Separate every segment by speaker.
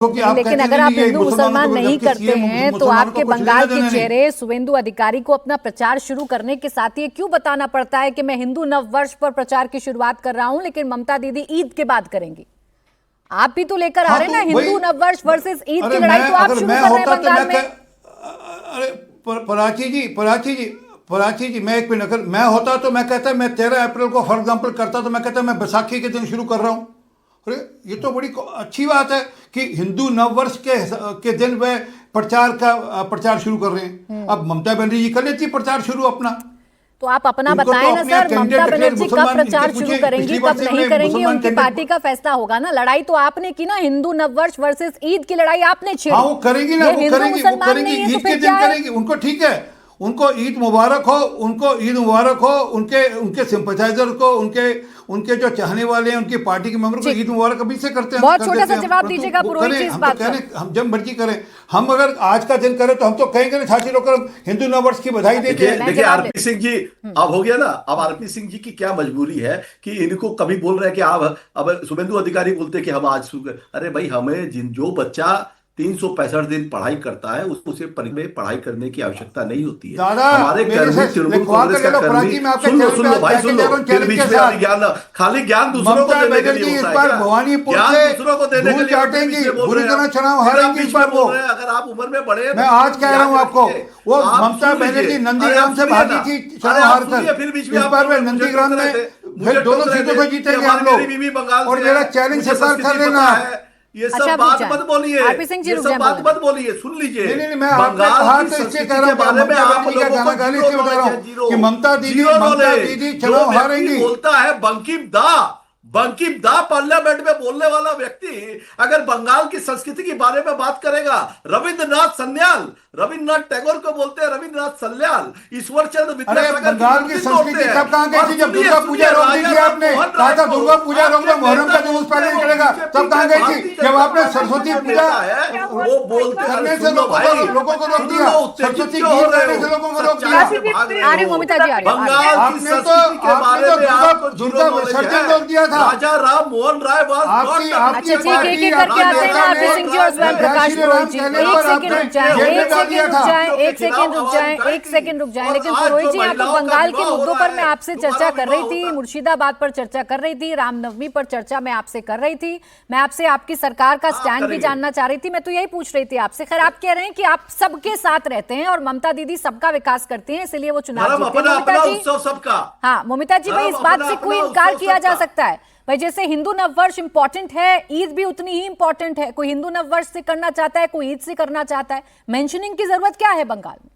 Speaker 1: क्योंकि आप
Speaker 2: लेकिन
Speaker 1: कहते
Speaker 2: अगर आप
Speaker 1: नहीं कि
Speaker 2: हिंदू मुसलमान नहीं
Speaker 1: जबकि
Speaker 2: करते
Speaker 1: सीएम
Speaker 2: हैं तो
Speaker 1: मुसलमानों
Speaker 2: आपके
Speaker 1: को कुछ
Speaker 2: बंगाल
Speaker 1: लेना
Speaker 2: के
Speaker 1: देना नहीं।
Speaker 2: चेहरे शुभेंदु अधिकारी को अपना प्रचार शुरू करने के साथ ये क्यों बताना पड़ता है कि मैं हिंदू नववर्ष पर प्रचार की शुरुआत कर रहा हूं, लेकिन ममता दीदी ईद के बाद करेंगी? आप भी तो लेकर आ
Speaker 1: हाँ
Speaker 2: रहे हैं
Speaker 1: तो
Speaker 2: ना
Speaker 1: वही।
Speaker 2: हिंदू नववर्ष वर्सेस ईद की
Speaker 1: अरे
Speaker 2: लड़ाई,
Speaker 1: मैं
Speaker 2: तो आप
Speaker 1: अगर
Speaker 2: शुरू
Speaker 1: मैं
Speaker 2: कर रहे हैं
Speaker 1: होता तो
Speaker 2: बंगाल
Speaker 1: मैं
Speaker 2: में।
Speaker 1: अरे पराची जी मैं एक मिनट, अगर मैं होता तो मैं कहता मैं 13 अप्रैल को फॉर एग्जाम्पल करता तो मैं कहता मैं बैसाखी के दिन शुरू कर रहा हूँ। अरे ये तो बड़ी अच्छी बात है कि हिंदू नववर्ष के दिन वह प्रचार शुरू कर रहे हैं। अब ममता बनर्जी जी कर लेती है प्रचार शुरू अपना।
Speaker 2: तो आप अपना
Speaker 1: इनको
Speaker 2: बताएं
Speaker 1: तो
Speaker 2: ना
Speaker 1: अपने
Speaker 2: सर,
Speaker 1: कैंडिडेट
Speaker 2: ममता
Speaker 1: डिक्लेयर
Speaker 2: बनर्जी कब
Speaker 1: मुसलमान, इनके
Speaker 2: प्रचार शुरू
Speaker 1: पूछे
Speaker 2: करेंगी
Speaker 1: पिछली बार
Speaker 2: कब
Speaker 1: से
Speaker 2: नहीं
Speaker 1: उन्हें
Speaker 2: करेंगी,
Speaker 1: मुसलमान
Speaker 2: उनकी पार्टी
Speaker 1: कैंडिडेट।
Speaker 2: का फैसला होगा ना। लड़ाई तो आपने की ना, हिंदू नववर्ष वर्सेस ईद की लड़ाई आपने
Speaker 1: हाँ
Speaker 2: छेड़ी।
Speaker 1: वो करेंगी ना,
Speaker 2: ये
Speaker 1: वो
Speaker 2: हिंदू
Speaker 1: करेंगी, वो
Speaker 2: मुसलमान
Speaker 1: करेंगी
Speaker 2: नहीं है तो
Speaker 1: ईद
Speaker 2: फिर
Speaker 1: के
Speaker 2: क्या
Speaker 1: दिन
Speaker 2: है?
Speaker 1: करेंगी। उनको ठीक है, उनको ईद मुबारक हो, उनको ईद मुबारक हो, उनके उनके सिंपथाइजर को, उनके उनके जो चाहने वाले हैं, उनकी पार्टी के मेंबर को
Speaker 2: जी,
Speaker 1: ईद मुबारक अभी से करते हैं,
Speaker 2: बहुत
Speaker 1: कर
Speaker 2: छोटा
Speaker 1: देते
Speaker 2: सा
Speaker 1: हैं हम।
Speaker 2: जवाब
Speaker 1: परंतु
Speaker 2: दीजिएगा
Speaker 1: वो
Speaker 2: पुरोहित
Speaker 1: करें,
Speaker 2: जी इस
Speaker 1: हम तो
Speaker 2: बात
Speaker 1: कह
Speaker 2: पर।
Speaker 1: रहे हैं हम जब मर्जी करें। हम अगर आज का दिन करें तो हम तो कहेंगे ना, छाती रोकर हम हिंदू नववर्ष की बधाई देते
Speaker 3: देखिए
Speaker 1: हैं।
Speaker 3: देखिए आरपी सिंह जी, अब हो गया ना। अब आरपी सिंह जी की क्या मजबूरी है कि इनको कभी बोल रहे हैं कि आप, अब शुभेंदु अधिकारी बोलते हैं कि हम आज अरे भाई, हमें जो बच्चा 365 दिन पढ़ाई करता है उसको सिर्फ में पढ़ाई करने की आवश्यकता नहीं होती है।
Speaker 1: दादा
Speaker 3: हमारे
Speaker 1: मेरे से
Speaker 3: कर्मी, तृणमूल
Speaker 1: लिखवा कर
Speaker 3: कांग्रेस
Speaker 1: ले
Speaker 3: का
Speaker 1: लो
Speaker 3: कर्मी,
Speaker 1: प्राची, मैं आपके
Speaker 3: सुन
Speaker 1: चैनल
Speaker 3: लो
Speaker 1: पे
Speaker 3: भाई,
Speaker 1: आज
Speaker 3: सुन
Speaker 1: कह
Speaker 3: लो।
Speaker 1: रहा हूँ
Speaker 3: फिर
Speaker 1: चैलेंज
Speaker 3: बीच
Speaker 1: के
Speaker 3: में
Speaker 1: साथ।
Speaker 3: खाली ज्ञान दूसरों को
Speaker 1: ममता
Speaker 3: देने के लिए
Speaker 1: बनर्जी इस
Speaker 3: होता है
Speaker 1: बार
Speaker 3: क्या?
Speaker 1: भवानीपुर
Speaker 3: ज्ञान
Speaker 1: से
Speaker 3: दूसरों को देने के
Speaker 1: धूल
Speaker 3: लिए आप फिर बीच
Speaker 1: चाटेंगी,
Speaker 3: में बोल
Speaker 1: बुरी
Speaker 3: रहे हैं।
Speaker 1: तरह चुनाव
Speaker 3: फिर आप
Speaker 1: हारेंगी
Speaker 3: बीच
Speaker 1: इस
Speaker 3: में
Speaker 1: बार वो।
Speaker 3: बोल रहे हैं। अगर आप उम्र में बड़े हैं तो
Speaker 1: मैं
Speaker 3: फिर
Speaker 1: आज कह रहा हूं
Speaker 3: याद
Speaker 1: आपको,
Speaker 3: रखिए।
Speaker 1: वो
Speaker 3: आप
Speaker 1: ममता
Speaker 3: सुन लीजिए।
Speaker 1: बनर्जी
Speaker 3: अरे
Speaker 1: नंदीग्राम
Speaker 3: आप
Speaker 1: से
Speaker 3: सुनिए
Speaker 1: भागी
Speaker 3: ना।
Speaker 1: थी
Speaker 3: अरे
Speaker 1: चुनाव
Speaker 3: आप
Speaker 1: हार
Speaker 3: सुनिए, फिर बीच
Speaker 1: कर।
Speaker 3: में
Speaker 1: इस
Speaker 3: आप
Speaker 1: बार वे
Speaker 3: मुझे
Speaker 1: नंदीग्राम
Speaker 3: टोक रहे
Speaker 1: में
Speaker 3: थे, मुझे
Speaker 1: फिर दोनों
Speaker 3: टोक रहे
Speaker 1: सीटों
Speaker 3: थे
Speaker 1: पे
Speaker 3: कि
Speaker 1: जीतेंगे हम
Speaker 3: हमारी मेरी
Speaker 1: लोग।
Speaker 3: बीवी बंगाल
Speaker 1: और
Speaker 3: से
Speaker 1: मेरा
Speaker 3: है,
Speaker 1: चैलेंज
Speaker 3: मुझे
Speaker 1: स्वीकार कर
Speaker 3: संस्कृति
Speaker 1: लेना
Speaker 3: पता
Speaker 1: आप।
Speaker 3: है। ये
Speaker 2: अच्छा
Speaker 3: सब
Speaker 2: आप रुक
Speaker 3: बात
Speaker 2: जाएं,
Speaker 3: मत बोलिए।
Speaker 2: आरपी सिंह जी
Speaker 3: ये
Speaker 2: रुक
Speaker 3: सब
Speaker 2: जाएं
Speaker 3: बात
Speaker 2: बोलने।
Speaker 3: मत बोलिए। सुन लीजिए।
Speaker 1: नहीं, मैं आपने
Speaker 3: बंगाल
Speaker 1: कहा
Speaker 3: की
Speaker 1: तो इसलिए कह
Speaker 3: संस्कृति
Speaker 1: रहा
Speaker 3: के
Speaker 1: हूं कि
Speaker 3: बारे में
Speaker 1: ममता
Speaker 3: आप
Speaker 1: बनर्जी का
Speaker 3: लोगों को
Speaker 1: गाना गाने
Speaker 3: जीरो
Speaker 1: से बता रहा
Speaker 3: नॉलेज है।
Speaker 1: हूं
Speaker 3: जीरो
Speaker 1: कि
Speaker 3: जीरो
Speaker 1: ममता
Speaker 3: नॉलेज।
Speaker 1: दीदी
Speaker 3: जो
Speaker 1: चुनाव
Speaker 3: व्यक्ति
Speaker 1: हारेंगी।
Speaker 3: बोलता है बंकिम दा पार्लियामेंट में बोलने वाला व्यक्ति अगर बंगाल की संस्कृति के बारे में बात करेगा, रविंद्रनाथ टैगोर को बोलते हैं रविंद्रनाथ सल्याल, ईश्वर चंद्र
Speaker 1: अरे
Speaker 3: विद्यासागर की
Speaker 1: बंगाल की
Speaker 3: मूर्ति तोड़ते
Speaker 1: संस्कृति
Speaker 3: हैं।
Speaker 1: कब कहां गई
Speaker 3: और
Speaker 1: थी? जब
Speaker 3: सुनिए
Speaker 1: दुर्गा पूजा
Speaker 3: सुनिए,
Speaker 1: रोक दी
Speaker 3: राजा
Speaker 1: थी
Speaker 3: राम
Speaker 1: आपने,
Speaker 3: मोहन
Speaker 1: कहा
Speaker 3: राय
Speaker 1: था
Speaker 3: को
Speaker 1: दुर्गा पूजा रोक
Speaker 3: आपके
Speaker 1: दो, मुहर्रम
Speaker 3: नेता
Speaker 1: का जुलूस
Speaker 3: बोलते
Speaker 1: पहले
Speaker 3: हैं,
Speaker 1: नहीं
Speaker 3: वो
Speaker 1: चलेगा।
Speaker 3: बीजेपी
Speaker 1: तब कहां
Speaker 3: के
Speaker 1: गई
Speaker 3: भारतीय
Speaker 1: थी जब
Speaker 3: जनता
Speaker 1: आपने
Speaker 3: पार्टी
Speaker 1: सरस्वती
Speaker 3: का
Speaker 1: पूजा
Speaker 3: नेता है, वो बोलते हैं।
Speaker 1: करने
Speaker 3: अरे
Speaker 1: से
Speaker 3: सुन लो
Speaker 1: लोगों
Speaker 3: भाई,
Speaker 1: को रोक
Speaker 3: सुन
Speaker 1: दिया,
Speaker 3: लो, उत्तेजित
Speaker 1: सरस्वती
Speaker 3: क्यों हो
Speaker 1: गीत
Speaker 3: रहे
Speaker 1: गाने
Speaker 3: हो?
Speaker 1: से लोगों को रोक
Speaker 3: सच्चाई
Speaker 1: दिया।
Speaker 3: से भाग रहे
Speaker 2: आ रही
Speaker 3: हो।
Speaker 2: मोमिता जी, आ रही है,
Speaker 3: बंगाल की
Speaker 1: आपने तो
Speaker 3: संस्कृति के बारे में आपको जीरो
Speaker 1: दुर्गा
Speaker 3: नॉलेज
Speaker 1: विसर्जन
Speaker 3: है।
Speaker 1: रोक दिया था।
Speaker 3: राजा राम मोहन राय was not
Speaker 1: आपकी
Speaker 3: the
Speaker 1: आपकी
Speaker 2: अच्छा ठीक है, एक
Speaker 1: पार्टी
Speaker 2: एक करके
Speaker 1: आपके
Speaker 2: आते हैं
Speaker 1: नेता
Speaker 2: आरपी
Speaker 1: ने
Speaker 2: सिंह जी और स्वयं
Speaker 1: जय
Speaker 2: प्रकाश
Speaker 1: श्री
Speaker 2: पुरोहित
Speaker 1: राम
Speaker 2: जी।
Speaker 1: कहने
Speaker 2: एक
Speaker 1: पर
Speaker 2: सेकंड
Speaker 1: आपने
Speaker 2: रुक जाएं,
Speaker 1: जेल में
Speaker 2: एक
Speaker 1: डाल
Speaker 2: सेकंड
Speaker 1: दिया
Speaker 2: रुक
Speaker 1: था।
Speaker 2: जाएं,
Speaker 3: के
Speaker 2: एक सेकंड
Speaker 3: खिलाफ
Speaker 2: रुक
Speaker 3: आवाज
Speaker 2: जाएं,
Speaker 3: उठाई
Speaker 2: एक
Speaker 3: थी।
Speaker 2: सेकंड रुक जाएं।
Speaker 3: और
Speaker 2: लेकिन
Speaker 3: आज
Speaker 2: पुरोहित
Speaker 3: जो
Speaker 2: जी, यहाँ पर
Speaker 3: महिलाओं का
Speaker 2: बंगाल के
Speaker 3: विवाह हो
Speaker 2: मुद्दों
Speaker 3: रहा
Speaker 2: पर मैं
Speaker 3: है,
Speaker 2: आपसे
Speaker 3: तुम्हारा
Speaker 2: चर्चा कर रही
Speaker 3: विवाह
Speaker 2: थी,
Speaker 3: होता है।
Speaker 2: मुर्शिदाबाद पर चर्चा कर रही थी, रामनवमी पर चर्चा मैं आपसे कर रही थी, मैं आपसे आपकी सरकार का
Speaker 3: हाँ,
Speaker 2: स्टैंड भी
Speaker 3: करेंगे।
Speaker 2: जानना चाह रही थी। मैं तो यही पूछ रही थी आपसे। खैर, आप कह रहे हैं कि आप सबके साथ रहते हैं और ममता दीदी सबका विकास करती हैं, इसलिए वो चुनाव
Speaker 3: धर्म
Speaker 2: जीतते हैं।
Speaker 3: अपना
Speaker 2: मोमिता
Speaker 3: अपना
Speaker 2: जी,
Speaker 3: उत्सव सबका।
Speaker 2: हाँ मोमिता जी भाई,
Speaker 3: धर्म
Speaker 2: इस बात
Speaker 3: अपना
Speaker 2: से कोई
Speaker 3: अपना
Speaker 2: इनकार
Speaker 3: उत्सव
Speaker 2: किया जा
Speaker 3: सबका।
Speaker 2: सकता है भाई, जैसे हिंदू नववर्ष इंपॉर्टेंट है, ईद भी उतनी ही इंपॉर्टेंट है। कोई हिंदू नववर्ष से करना चाहता है, कोई ईद से करना चाहता है। मेंशनिंग की जरूरत क्या है बंगाल में?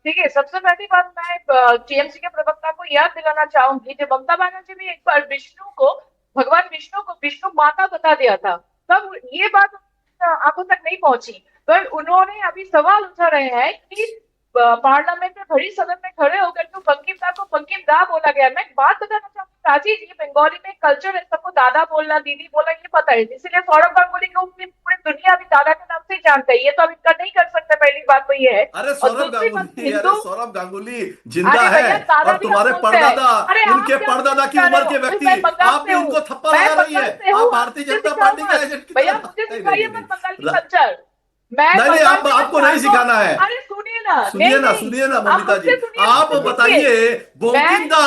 Speaker 4: देखिए, सबसे पहली बात मैं टीएमसी के प्रवक्ता को याद दिलाना चाहूंगी, जब ममता बनर्जी भी एक बार भगवान विष्णु को विष्णु माता बता दिया था, तब ये बात आंखों तक नहीं पहुंची। पर उन्होंने अभी सवाल उठा रहे हैं कि पार्लियामेंट में भरी सदन में खड़े होकर क्यों बंकिम दा को बंकिम दा बोला गया। मैं एक बात बताना चाहूंगी राजीव जी, बंगाली में कल्चर है, सबको दादा बोलना, दीदी बोलना ये पता है, इसलिए सौरभ गांगुली को पूरी दुनिया अभी दादा के नाम से ही जानता है। ये तो अब इनका नहीं कर सकते, पहली बात तो ये है।
Speaker 3: अरे
Speaker 4: और
Speaker 3: सौरभ
Speaker 4: दूसरी बात,
Speaker 3: गांगुली,
Speaker 4: हिंदू,
Speaker 3: अरे सौरभ गांगुली जिंदा
Speaker 4: अरे भैया
Speaker 3: है।
Speaker 4: दादा
Speaker 3: और
Speaker 4: भी
Speaker 3: तुम्हारे
Speaker 4: हम बोलते हैं।
Speaker 3: परदादा,
Speaker 4: अरे आप
Speaker 3: इनके
Speaker 4: क्या
Speaker 3: परदादा की
Speaker 4: सिखा रहे
Speaker 3: उम्र के
Speaker 4: हो?
Speaker 3: व्यक्ति,
Speaker 4: मैं बंगाल
Speaker 3: आप
Speaker 4: से
Speaker 3: भी
Speaker 4: हूँ,
Speaker 3: उनको थप्पड़
Speaker 4: मैं
Speaker 3: लगा रही
Speaker 4: बंगाल
Speaker 3: है।
Speaker 4: से हूँ,
Speaker 3: आप भारतीय
Speaker 4: मुझे
Speaker 3: जनता
Speaker 4: सिखाओ
Speaker 3: पार्टी का
Speaker 4: मत
Speaker 3: एजेंट की
Speaker 4: भैया,
Speaker 3: तरह।
Speaker 4: मुझे
Speaker 3: नहीं,
Speaker 4: सिखाइए
Speaker 3: नहीं,
Speaker 4: मत बंगाल की
Speaker 3: नहीं।
Speaker 4: कल्चर। मैं
Speaker 3: नहीं,
Speaker 4: बंगाल
Speaker 3: आप
Speaker 4: से
Speaker 3: आपको नहीं सिखाना है।
Speaker 4: अरे सुनिए ना,
Speaker 3: सुनिए ना,
Speaker 4: नहीं,
Speaker 3: सुनिए ना
Speaker 4: आप
Speaker 3: मोमिता जी,
Speaker 4: मुझसे सुनिए,
Speaker 3: आप
Speaker 4: मुझसे
Speaker 3: बताइए,
Speaker 4: सुनिए।
Speaker 3: बंकिम
Speaker 4: मैं
Speaker 3: दा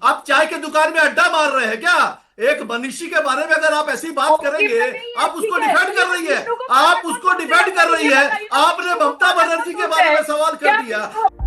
Speaker 3: आप चाय के दुकान में अड्डा मार रहे हैं क्या? एक मनीषी के बारे में अगर आप ऐसी बात
Speaker 4: बंकिम
Speaker 3: करेंगे,
Speaker 4: दा नहीं है,
Speaker 3: आप उसको
Speaker 4: ठीक है,
Speaker 3: डिफेंड
Speaker 4: तो
Speaker 3: कर
Speaker 4: ये
Speaker 3: रही है,
Speaker 4: विष्णु को
Speaker 3: आप
Speaker 4: माता
Speaker 3: उसको
Speaker 4: कौन
Speaker 3: डिफेंड
Speaker 4: बोलते
Speaker 3: कर
Speaker 4: हैं?
Speaker 3: रही
Speaker 4: ये
Speaker 3: है।
Speaker 4: बताइए ना,
Speaker 3: आपने
Speaker 4: विष्णु को
Speaker 3: ममता
Speaker 4: माता
Speaker 3: बनर्जी
Speaker 4: कौन
Speaker 3: के
Speaker 4: बोलते
Speaker 3: बारे
Speaker 4: हैं?
Speaker 3: में सवाल
Speaker 4: क्या
Speaker 3: कर दिया।
Speaker 4: विष्णु